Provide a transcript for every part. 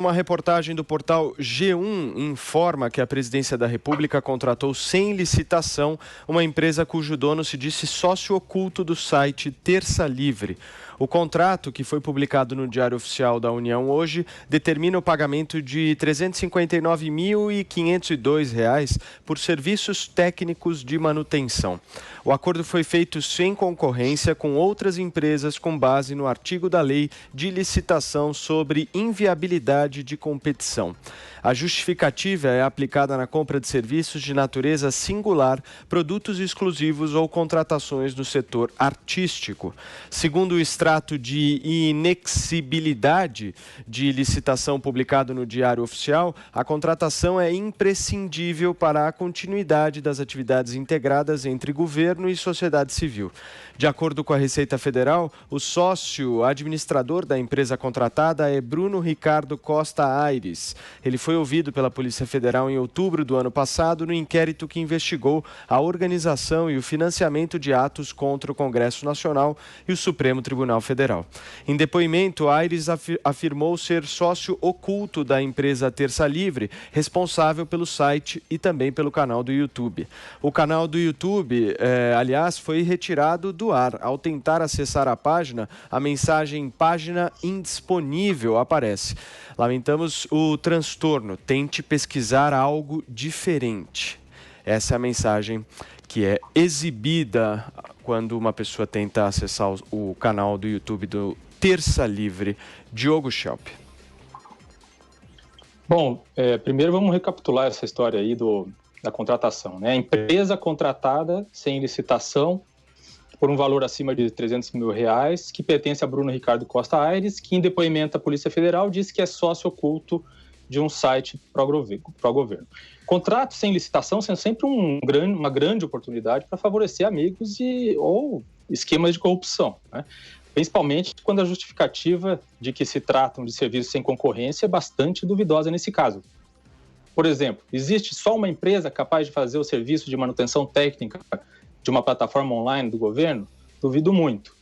Uma reportagem do portal G1 informa que a Presidência da República contratou sem licitação uma empresa cujo dono se disse sócio oculto do site Terça Livre. O contrato, que foi publicado no Diário Oficial da União hoje, determina o pagamento de R$ 359.502 por serviços técnicos de manutenção. O acordo foi feito sem concorrência com outras empresas com base no artigo da Lei de Licitação sobre Inviabilidade de Competição. A justificativa é aplicada na compra de serviços de natureza singular, produtos exclusivos ou contratações no setor artístico. Segundo o extrato de inexigibilidade de licitação publicado no Diário Oficial, a contratação é imprescindível para a continuidade das atividades integradas entre governo e sociedade civil. De acordo com a Receita Federal, o sócio administrador da empresa contratada é Bruno Ricardo Costa Aires. Ele foi ouvido pela Polícia Federal em outubro do ano passado no inquérito que investigou a organização e o financiamento de atos contra o Congresso Nacional e o Supremo Tribunal Federal. Em depoimento, Aires afirmou ser sócio oculto da empresa Terça Livre, responsável pelo site e também pelo canal do YouTube. O canal do YouTube, aliás, foi retirado do ar. Ao tentar acessar a página, a mensagem "página indisponível" aparece. Lamentamos o transtorno. Tente pesquisar algo diferente. Essa é a mensagem que é exibida quando uma pessoa tenta acessar o canal do YouTube do Terça Livre. Diogo Schelp. Bom, primeiro vamos recapitular essa história aí da contratação, né? A empresa contratada sem licitação por um valor acima de R$ 300 mil, que pertence a Bruno Ricardo Costa Aires, que em depoimento à Polícia Federal disse que é sócio oculto de um site pró-governo. Contrato sem licitação sendo sempre uma grande oportunidade para favorecer amigos ou esquemas de corrupção, né? Principalmente quando a justificativa de que se tratam de serviços sem concorrência é bastante duvidosa nesse caso. Por exemplo, existe só uma empresa capaz de fazer o serviço de manutenção técnica de uma plataforma online do governo? Duvido muito.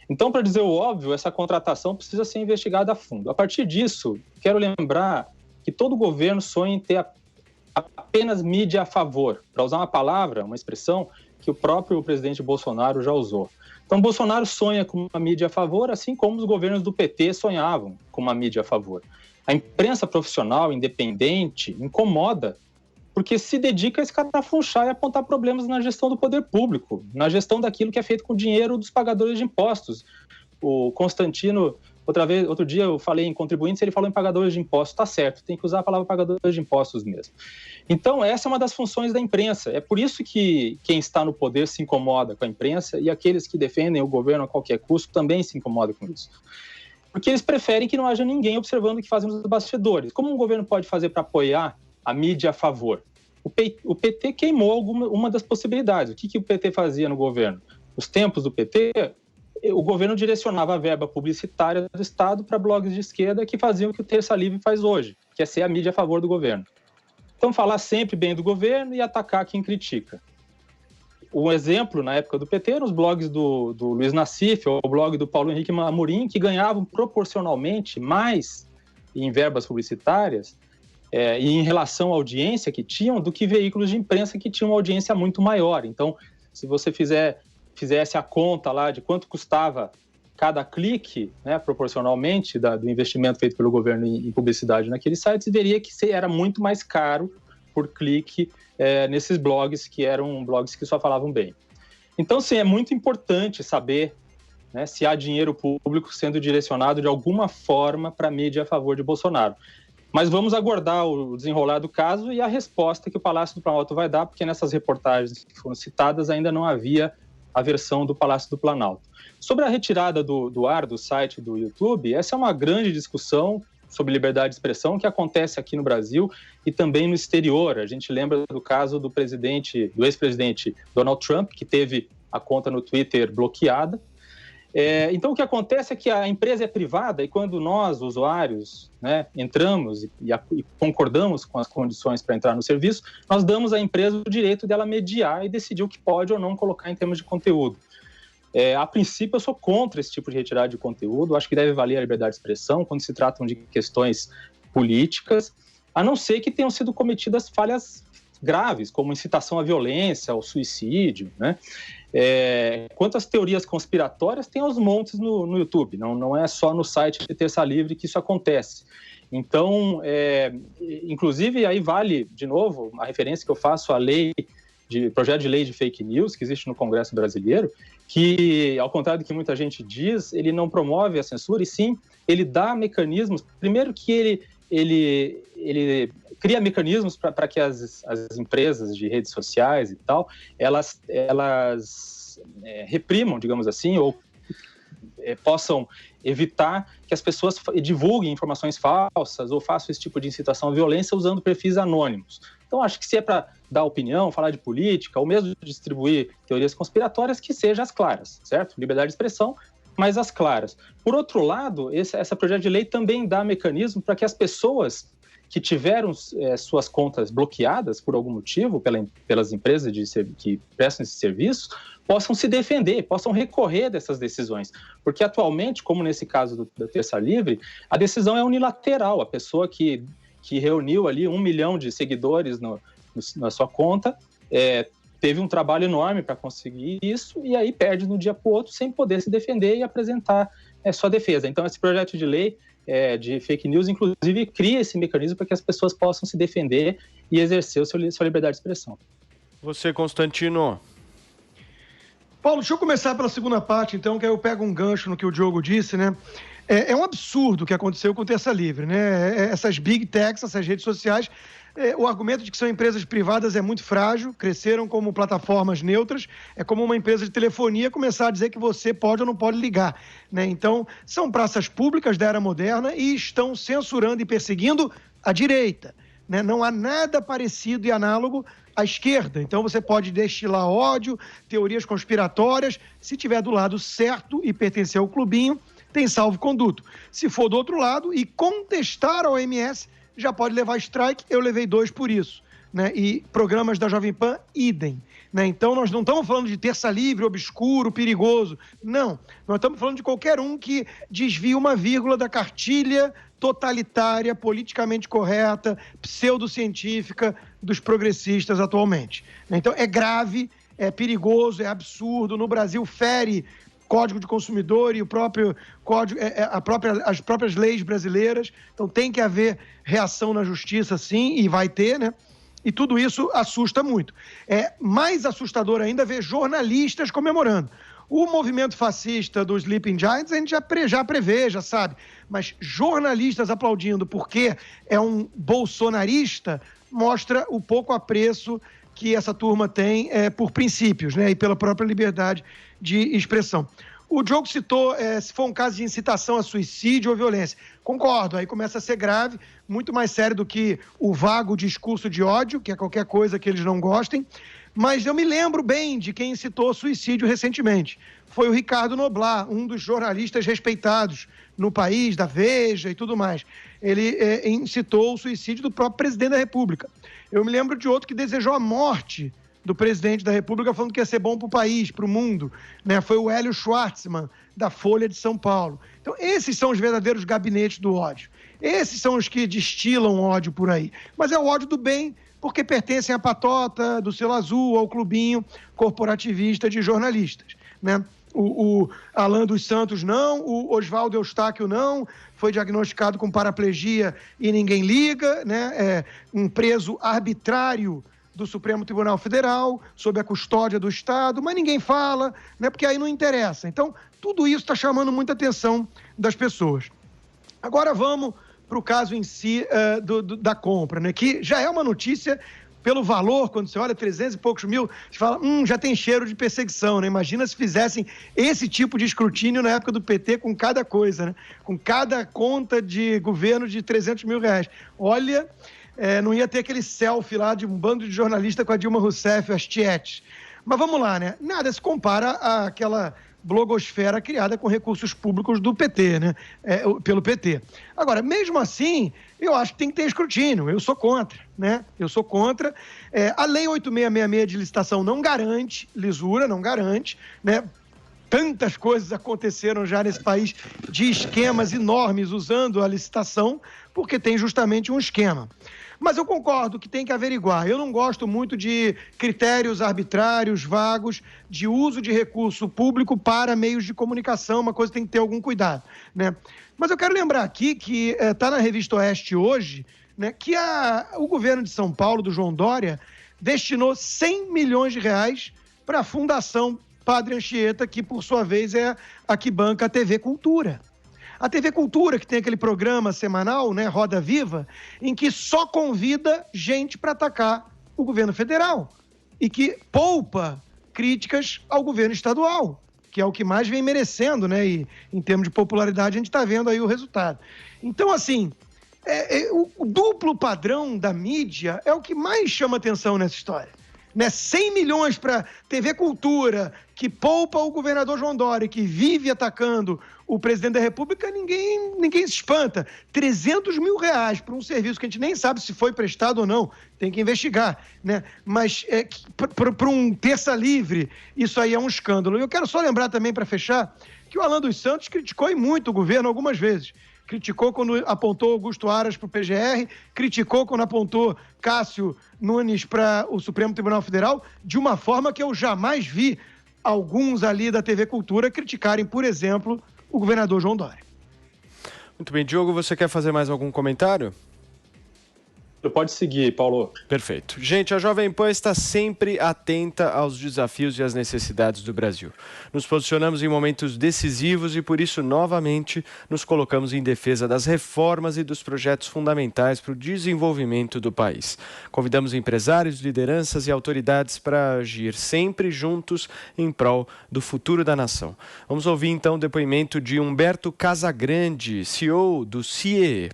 Então, para dizer o óbvio, essa contratação precisa ser investigada a fundo. A partir disso, quero lembrar que todo governo sonha em ter apenas mídia a favor, para usar uma expressão que o próprio presidente Bolsonaro já usou. Então, Bolsonaro sonha com uma mídia a favor, assim como os governos do PT sonhavam com uma mídia a favor. A imprensa profissional, independente, incomoda, porque se dedica a escarafunchar e apontar problemas na gestão do poder público, na gestão daquilo que é feito com o dinheiro dos pagadores de impostos. O Constantino, outro dia eu falei em contribuintes, ele falou em pagadores de impostos. Está certo, tem que usar a palavra pagadores de impostos mesmo. Então, essa é uma das funções da imprensa. É por isso que quem está no poder se incomoda com a imprensa e aqueles que defendem o governo a qualquer custo também se incomodam com isso. Porque eles preferem que não haja ninguém observando o que fazem nos bastidores. Como um governo pode fazer para apoiar a mídia a favor? O PT queimou uma das possibilidades. O que o PT fazia no governo? Nos tempos do PT, o governo direcionava a verba publicitária do Estado para blogs de esquerda que faziam o que o Terça Livre faz hoje, que é ser a mídia a favor do governo. Então, falar sempre bem do governo e atacar quem critica. Um exemplo, na época do PT, eram os blogs do Luiz Nassif, ou o blog do Paulo Henrique Amorim, que ganhavam proporcionalmente mais em verbas publicitárias e em relação à audiência que tinham do que veículos de imprensa que tinham uma audiência muito maior. Então, se você fizesse a conta lá de quanto custava cada clique, né, proporcionalmente do investimento feito pelo governo em publicidade naqueles sites, veria que era muito mais caro por clique nesses blogs, que eram blogs que só falavam bem. Então, sim, é muito importante saber, né, se há dinheiro público sendo direcionado de alguma forma para a mídia a favor de Bolsonaro. Mas vamos aguardar o desenrolar do caso e a resposta que o Palácio do Planalto vai dar, porque nessas reportagens que foram citadas ainda não havia a versão do Palácio do Planalto. Sobre a retirada do ar do site do YouTube, essa é uma grande discussão sobre liberdade de expressão que acontece aqui no Brasil e também no exterior. A gente lembra do caso do ex-presidente Donald Trump, que teve a conta no Twitter bloqueada. Então, o que acontece é que a empresa é privada e quando nós, usuários, né, entramos e concordamos com as condições para entrar no serviço, nós damos à empresa o direito dela mediar e decidir o que pode ou não colocar em termos de conteúdo. A princípio, eu sou contra esse tipo de retirada de conteúdo. Acho que deve valer a liberdade de expressão quando se tratam de questões políticas, a não ser que tenham sido cometidas falhas graves, como incitação à violência, ao suicídio, né? Quanto às teorias conspiratórias, tem aos montes no YouTube, não é só no site de Terça Livre que isso acontece. Então, inclusive, aí vale, de novo, a referência que eu faço à projeto de lei de fake news que existe no Congresso brasileiro, que, ao contrário do que muita gente diz, ele não promove a censura, e sim, ele dá mecanismos, primeiro que ele cria mecanismos para que as empresas de redes sociais e tal, elas reprimam, digamos assim, ou possam evitar que as pessoas divulguem informações falsas ou façam esse tipo de incitação à violência usando perfis anônimos. Então, acho que se é para dar opinião, falar de política, ou mesmo distribuir teorias conspiratórias, que seja as claras, certo? Liberdade de expressão, mas as claras. Por outro lado, esse projeto de lei também dá mecanismo para que as pessoas que tiveram suas contas bloqueadas por algum motivo pelas empresas que prestam esse serviço, possam se defender, possam recorrer dessas decisões. Porque atualmente, como nesse caso da Terça Livre, a decisão é unilateral. A pessoa que reuniu ali 1 milhão de seguidores na sua conta, teve um trabalho enorme para conseguir isso, e aí perde de um dia para o outro sem poder se defender e apresentar sua defesa. Então, esse projeto de lei de fake news, inclusive, cria esse mecanismo para que as pessoas possam se defender e exercer sua liberdade de expressão. Você, Constantino. Paulo, deixa eu começar pela segunda parte, então, que aí eu pego um gancho no que o Diogo disse, né? É um absurdo o que aconteceu com o Terça Livre, né? Essas big techs, essas redes sociais, o argumento de que são empresas privadas é muito frágil, cresceram como plataformas neutras, é como uma empresa de telefonia começar a dizer que você pode ou não pode ligar, né? Então, são praças públicas da era moderna e estão censurando e perseguindo a direita, né? Não há nada parecido e análogo à esquerda. Então, você pode destilar ódio, teorias conspiratórias, se tiver do lado certo e pertencer ao clubinho, tem salvo-conduto. Se for do outro lado e contestar a OMS, já pode levar strike. Eu levei 2 por isso, né? E programas da Jovem Pan, idem, né? Então, nós não estamos falando de Terça Livre, obscuro, perigoso. Não. Nós estamos falando de qualquer um que desvia uma vírgula da cartilha totalitária, politicamente correta, pseudocientífica dos progressistas atualmente. Então, é grave, é perigoso, é absurdo. No Brasil, fere Código de Consumidor e o próprio código, as próprias leis brasileiras. Então tem que haver reação na justiça, sim, e vai ter, né? E tudo isso assusta muito. É mais assustador ainda ver jornalistas comemorando. O movimento fascista dos Sleeping Giants a gente já prevê, já sabe. Mas jornalistas aplaudindo porque é um bolsonarista mostra o pouco apreço que essa turma tem por princípios, né? E pela própria liberdade de expressão. O Diogo citou se for um caso de incitação a suicídio ou violência. Concordo, aí começa a ser grave, muito mais sério do que o vago discurso de ódio, que é qualquer coisa que eles não gostem. Mas eu me lembro bem de quem incitou suicídio recentemente. Foi o Ricardo Noblat, um dos jornalistas respeitados no país, da Veja e tudo mais. Ele incitou o suicídio do próprio presidente da República. Eu me lembro de outro que desejou a morte do presidente da República, falando que ia ser bom para o país, para o mundo, né? Foi o Hélio Schwartzman, da Folha de São Paulo. Então, esses são os verdadeiros gabinetes do ódio. Esses são os que destilam ódio por aí. Mas é o ódio do bem, porque pertencem à patota do selo azul, ao clubinho corporativista de jornalistas, né? O Alan dos Santos não, o Oswaldo Eustáquio não, foi diagnosticado com paraplegia e ninguém liga, né? Um preso arbitrário do Supremo Tribunal Federal, sob a custódia do Estado, mas ninguém fala, né? Porque aí não interessa. Então, tudo isso está chamando muita atenção das pessoas. Agora vamos para o caso em si da compra, né? Que já é uma notícia pelo valor, quando você olha 300 e poucos mil, você fala, já tem cheiro de perseguição, né? Imagina se fizessem esse tipo de escrutínio na época do PT com cada coisa, né? Com cada conta de governo de 300 mil reais. Olha, não ia ter aquele selfie lá de um bando de jornalista com a Dilma Rousseff, as tietes. Mas vamos lá, né? Nada se compara àquela blogosfera criada com recursos públicos do PT, né? Pelo PT. Agora, mesmo assim, eu acho que tem que ter escrutínio. Eu sou contra, né? Eu sou contra. A Lei 8666 de licitação não garante lisura, não garante, né? tantas coisas aconteceram já nesse país de esquemas enormes usando a licitação, porque tem justamente um esquema. Mas eu concordo que tem que averiguar. Eu não gosto muito de critérios arbitrários, vagos, de uso de recurso público para meios de comunicação, uma coisa que tem que ter algum cuidado, né? Mas eu quero lembrar aqui que está na Revista Oeste hoje, né, que o governo de São Paulo, do João Dória, destinou 100 milhões de reais para a Fundação Padre Anchieta, que, por sua vez, é a que banca a TV Cultura. A TV Cultura, que tem aquele programa semanal, né, Roda Viva, em que só convida gente para atacar o governo federal e que poupa críticas ao governo estadual, que é o que mais vem merecendo, né? E em termos de popularidade, a gente está vendo aí o resultado. Então, assim, o duplo padrão da mídia é o que mais chama atenção nessa história. Né? 100 milhões para TV Cultura, que poupa o governador João Dória, que vive atacando o presidente da República, ninguém se espanta. 300 mil reais para um serviço que a gente nem sabe se foi prestado ou não, tem que investigar, né? Mas para um terça livre, isso aí é um escândalo. E eu quero só lembrar também, para fechar, que o Alan dos Santos criticou muito o governo algumas vezes. Criticou quando apontou Augusto Aras para o PGR, criticou quando apontou Cássio Nunes para o Supremo Tribunal Federal, de uma forma que eu jamais vi alguns ali da TV Cultura criticarem, por exemplo, o governador João Dória. Muito bem. Diogo, você quer fazer mais algum comentário? Pode seguir, Paulo. Perfeito. Gente, a Jovem Pan está sempre atenta aos desafios e às necessidades do Brasil. Nos posicionamos em momentos decisivos e, por isso, novamente, nos colocamos em defesa das reformas e dos projetos fundamentais para o desenvolvimento do país. Convidamos empresários, lideranças e autoridades para agir sempre juntos em prol do futuro da nação. Vamos ouvir, então, o depoimento de Humberto Casagrande, CEO do CIEE.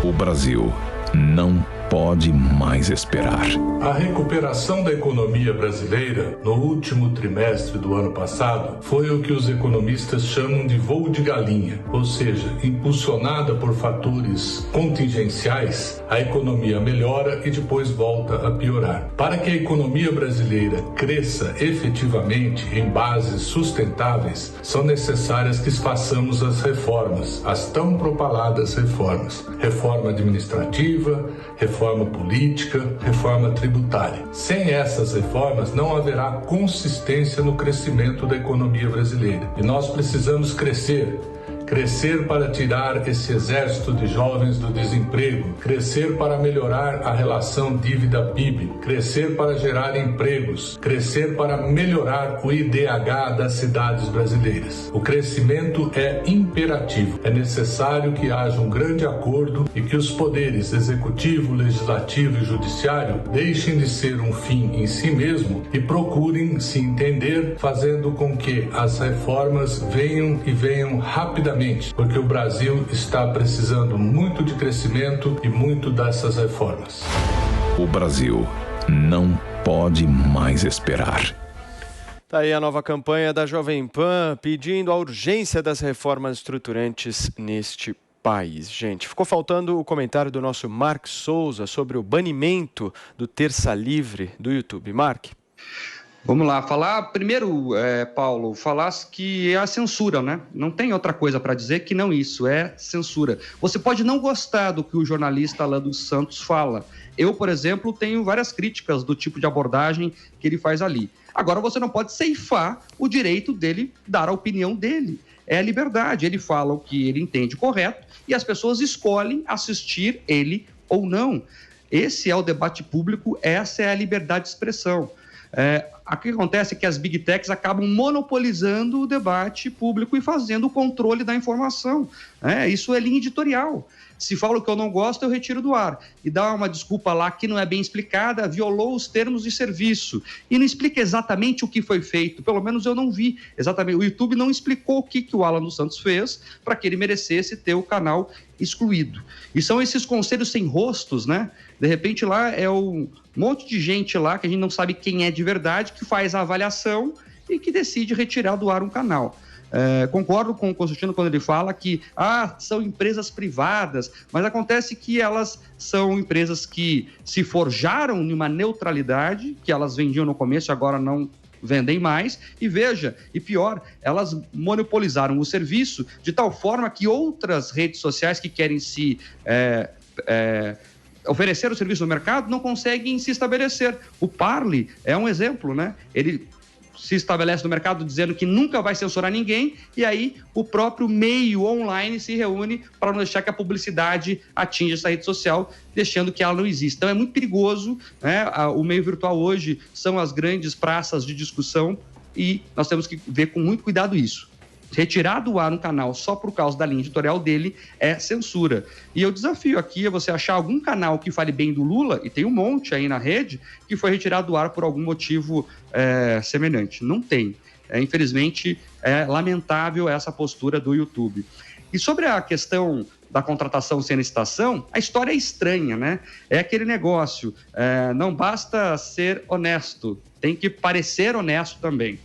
O Brasil não pode mais esperar. A recuperação da economia brasileira no último trimestre do ano passado foi o que os economistas chamam de voo de galinha, ou seja, impulsionada por fatores contingenciais, a economia melhora e depois volta a piorar. Para que a economia brasileira cresça efetivamente em bases sustentáveis, são necessárias que façamos as reformas, as tão propaladas reformas. Reforma administrativa, reforma política, reforma tributária. Sem essas reformas, não haverá consistência no crescimento da economia brasileira. E nós precisamos crescer para tirar esse exército de jovens do desemprego, crescer para melhorar a relação dívida-PIB, crescer para gerar empregos, crescer para melhorar o IDH das cidades brasileiras. O crescimento é imperativo. É necessário que haja um grande acordo e que os poderes executivo, legislativo e judiciário deixem de ser um fim em si mesmo e procurem se entender, fazendo com que as reformas venham rapidamente, porque o Brasil está precisando muito de crescimento e muito dessas reformas. O Brasil não pode mais esperar. Está aí a nova campanha da Jovem Pan pedindo a urgência das reformas estruturantes neste país. Gente, ficou faltando o comentário do nosso Mark Souza sobre o banimento do Terça Livre do YouTube. Mark? Vamos lá, falar primeiro, Paulo, falar que é a censura, né? Não tem outra coisa para dizer que não isso, é censura. Você pode não gostar do que o jornalista Alan dos Santos fala. Eu, por exemplo, tenho várias críticas do tipo de abordagem que ele faz ali. Agora, você não pode ceifar o direito dele dar a opinião dele. É a liberdade, ele fala o que ele entende correto e as pessoas escolhem assistir ele ou não. Esse é o debate público, essa é a liberdade de expressão. O que acontece é que as Big Techs acabam monopolizando o debate público e fazendo o controle da informação. Isso é linha editorial. Se fala o que eu não gosto, eu retiro do ar. E dá uma desculpa lá que não é bem explicada, violou os termos de serviço. E não explica exatamente o que foi feito. Pelo menos eu não vi exatamente. O YouTube não explicou o que o Alan dos Santos fez para que ele merecesse ter o canal excluído. E são esses conselhos sem rostos, né? De repente lá é um monte de gente lá, que a gente não sabe quem é de verdade, que faz a avaliação e que decide retirar do ar um canal. Concordo com o Constantino quando ele fala que são empresas privadas, mas acontece que elas são empresas que se forjaram numa neutralidade, que elas vendiam no começo e agora não vendem mais e veja, e pior, elas monopolizaram o serviço de tal forma que outras redes sociais que querem se oferecer o serviço no mercado não conseguem se estabelecer. O Parler é um exemplo, né? Ele se estabelece no mercado dizendo que nunca vai censurar ninguém, e aí o próprio meio online se reúne para não deixar que a publicidade atinja essa rede social, deixando que ela não exista. Então é muito perigoso, né? O meio virtual hoje são as grandes praças de discussão e nós temos que ver com muito cuidado isso. Retirar do ar um canal só por causa da linha editorial dele é censura. E eu desafio aqui a você achar algum canal que fale bem do Lula, e tem um monte aí na rede, que foi retirado do ar por algum motivo semelhante. Não tem. Infelizmente, é lamentável essa postura do YouTube. E sobre a questão da contratação sem licitação, a história é estranha, né? É aquele negócio, não basta ser honesto, tem que parecer honesto também.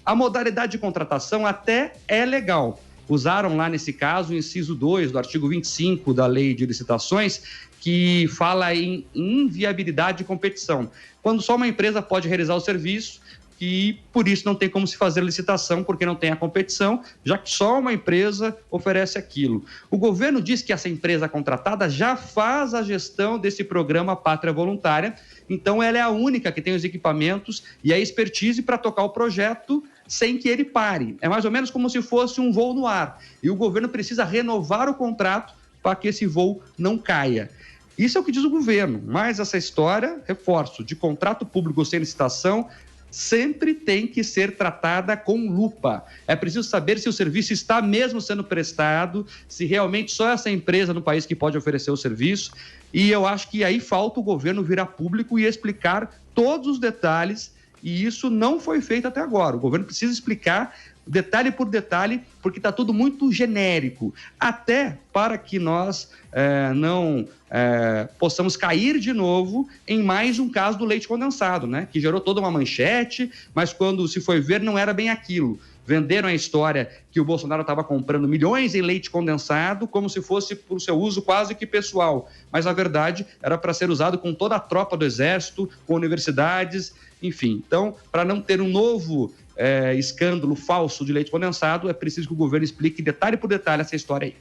A modalidade de contratação até é legal. Usaram lá, nesse caso, o inciso 2 do artigo 25 da Lei de Licitações, que fala em inviabilidade de competição. Quando só uma empresa pode realizar o serviço e, por isso, não tem como se fazer licitação, porque não tem a competição, já que só uma empresa oferece aquilo. O governo diz que essa empresa contratada já faz a gestão desse programa Pátria Voluntária, então ela é a única que tem os equipamentos e a expertise para tocar o projeto sem que ele pare. É mais ou menos como se fosse um voo no ar. E o governo precisa renovar o contrato para que esse voo não caia. Isso é o que diz o governo. Mas essa história, reforço, de contrato público sem licitação, sempre tem que ser tratada com lupa. É preciso saber se o serviço está mesmo sendo prestado, se realmente só essa empresa no país que pode oferecer o serviço. E eu acho que aí falta o governo vir a público e explicar todos os detalhes. E isso não foi feito até agora. O governo precisa explicar detalhe por detalhe, porque está tudo muito genérico, até para que nós não possamos cair de novo em mais um caso do leite condensado, né? Que gerou toda uma manchete, mas quando se foi ver não era bem aquilo. Venderam a história que o Bolsonaro estava comprando milhões em leite condensado como se fosse para o seu uso quase que pessoal, mas a verdade era para ser usado com toda a tropa do Exército, com universidades, enfim. Então, para não ter um novo escândalo falso de leite condensado, é preciso que o governo explique detalhe por detalhe essa história aí.